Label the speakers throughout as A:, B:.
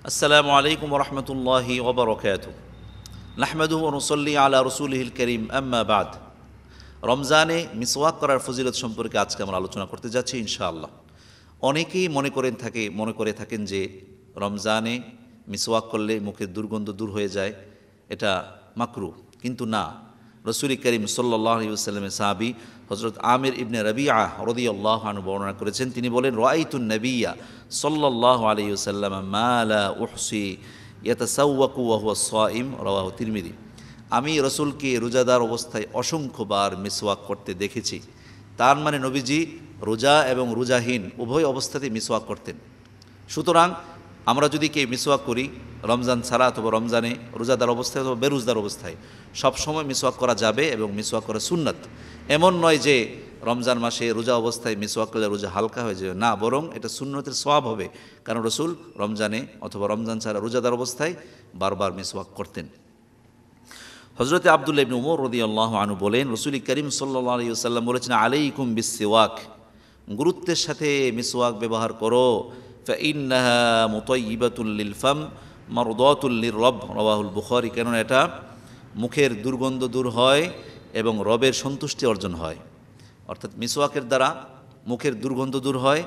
A: আসসালামু আলাইকুম রহমতুল্লাহি ওবরকাতুহু নাহমাদুহু ওয়া নুসাল্লি আলা রাসূলিহিল কারীম আম্মা বাদ। রমজানে মিসওয়াক করার ফজিলত সম্পর্কে আজকে আমরা আলোচনা করতে যাচ্ছি ইনশাআল্লাহ। অনেকেই মনে করে থাকেন যে রমজানে মিসওয়াক করলে মুখের দুর্গন্ধ দূর হয়ে যায়, এটা মাকরুহ। কিন্তু না, রাসূল করিম সাল্লাল্লাহু আলাইহি ওয়াসাল্লামের সাহাবী হযরত আমির ইবনে রাবিআ রাদিয়াল্লাহু আনহু বর্ণনা করেছেন, তিনি বলেন, রাআইতুন নাবিয়্যা সাল্লাল্লাহু আলাইহি ওয়াসাল্লাম মা লা উহসি ইয়াতাসাওয়াকু ওয়া হুয়া সাইম, রাওয়াহু তিরমিজি। আমি রাসূলকে রোজাদার অবস্থায় অসংখ্যবার মিসওয়াক করতে দেখেছি। তার মানে নবীজি রোজা এবং রোজাহীন উভয় অবস্থাতেই মিসওয়াক করতেন। সুতরাং আমরা যদি কেউ মিসওয়াক করি রমজান ছাড়া অথবা রমজানে রোজাদার অবস্থায় অথবা বেরোজদার অবস্থায়, সবসময় মিসওয়াক করা যাবে এবং মিসওয়াক করা সুন্নাত। এমন নয় যে রমজান মাসে রোজা অবস্থায় মিসওয়াক করলে রোজা হালকা হয়ে যাবে, না, বরং এটা সুন্নতের সওয়াব হবে, কারণ রাসূল রমজানে অথবা রমজান ছাড়া রোজাদার অবস্থায় বারবার মিসওয়াক করতেন। হযরতে আব্দুল্লাহ ইবনে উমর রাদিয়াল্লাহু আনহু বলেন, রাসূল করিম সাল্লাল্লাহু আলাইহি ওয়াসাল্লাম বলেছেন, আলাইকুম বিসসিওয়াক, গুরুত্বের সাথে মিসওয়াক ব্যবহার করো। ফাইন্নাহা মুতায়্যিবাতুল লিল ফাম মারদাতুল লির-রব, রাওয়াহুল বুখারী। কেননা এটা মুখের দুর্গন্ধ দূর হয় এবং রবের সন্তুষ্টি অর্জন হয়। অর্থাৎ মিসওয়াকের দ্বারা মুখের দুর্গন্ধ দূর হয়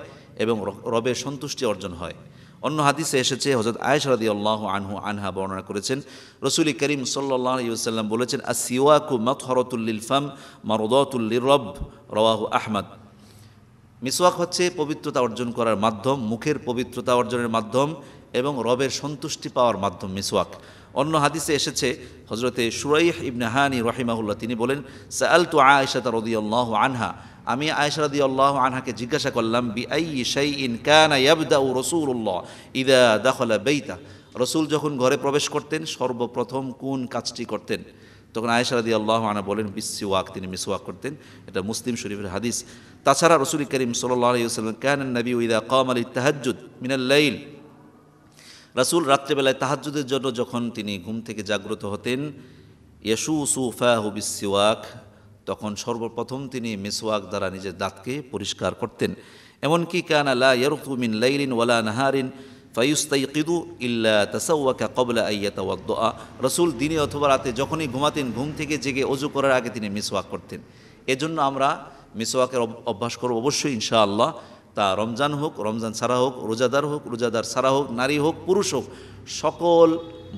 A: এবং রবের সন্তুষ্টি অর্জন হয়। অন্য হাদিসে এসেছে, হযরত আয়েশা রাদিয়াল্লাহু আনহা বর্ণনা করেছেন, রাসূল করিম সাল্লাল্লাহু আলাইহি ওয়াসাল্লাম বলেছেন, আস-সিওয়াকু মাতহারাতুল লিল ফাম মারদাতুল লির-রব, রাওয়াহু আহমদ। মিসওয়াক হচ্ছে পবিত্রতা অর্জন করার মাধ্যম, মুখের পবিত্রতা অর্জনের মাধ্যম এবং রবের সন্তুষ্টি পাওয়ার মাধ্যম মিসওয়াক। অন্য হাদিসে এসেছে, হযরতে শুরাইহ ইবনে হানি রাহিমাহুল্লাহ তিনি বলেন, সাআলতু আয়েশা রাদিয়াল্লাহু আনহা, আমি আয়েশা রাদিয়াল্লাহু আনহাকে জিজ্ঞাসা করলাম, বিআইয়ি শাইইন কানা ইয়াবদাউ রাসূলুল্লাহ ইযা দাখালা বাইতা, রাসূল যখন ঘরে প্রবেশ করতেন সর্বপ্রথম কোন কাজটি করতেন? তখন আয়েশা রাদিয়াল্লাহু আনহা বলেন, বিসসিওয়াক, তিনি মিসওয়াক করতেন। এটা মুসলিম শরীফের হাদিস। তাছাড়া রাসূল করিম সাল্লাল্লাহু আলাইহি ওয়াসাল্লাম কানা নবী ইযা কামা লিত-তাহাজ্জুদ মিনাল লাইল, রাসূল রাত্রিবেলায় তাহাজ্জুদের জন্য যখন তিনি ঘুম থেকে জাগ্রত হতেন, ইয়াশুসু ফাহু বিসসিওয়াক, তখন সর্বপ্রথম তিনি মিসওয়াক দ্বারা নিজের দাঁতকে পরিষ্কার করতেন। এমনকি কানা লা ইয়ারকু মিন লাইলিন ওয়ালা নাহারিন ফায়ুস্তাইকিদু ইল্লা তাসাওয়াকা ক্বাবলা আন ইয়াতাওয়াদ্দা, রাসূল দিনে অথবা রাতে যখনই ঘুমাতেন ঘুম থেকে জেগে ওযু করার আগে তিনি মিসওয়াক করতেন। এজন্য আমরা মিসওয়াকের অভ্যাস করব অবশ্যই ইনশাআল্লাহ। তা রমজান হোক, রমজান ছাড়া হোক, রোজাদার হোক, রোজাদার ছাড়া হোক, নারী হোক, পুরুষ হোক, সকল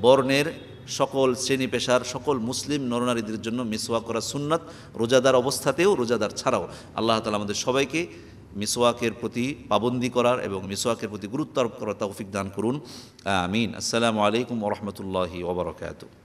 A: বর্ণের, সকল শ্রেণী পেশার, সকল মুসলিম নরনারীদের জন্য মিসওয়াক করা সুন্নাত, রোজাদার অবস্থাতেও রোজাদার ছাড়াও। আল্লাহ তাআলা আমাদের সবাইকে মিসওয়াকের প্রতি পাবন্দি করার এবং মিসওয়াকের প্রতি গুরুত্ব আরোপ করার তৌফিক দান করুন, আমিন। আসসালামু আলাইকুম ওয়া রাহমাতুল্লাহি ওয়া বারাকাতুহু।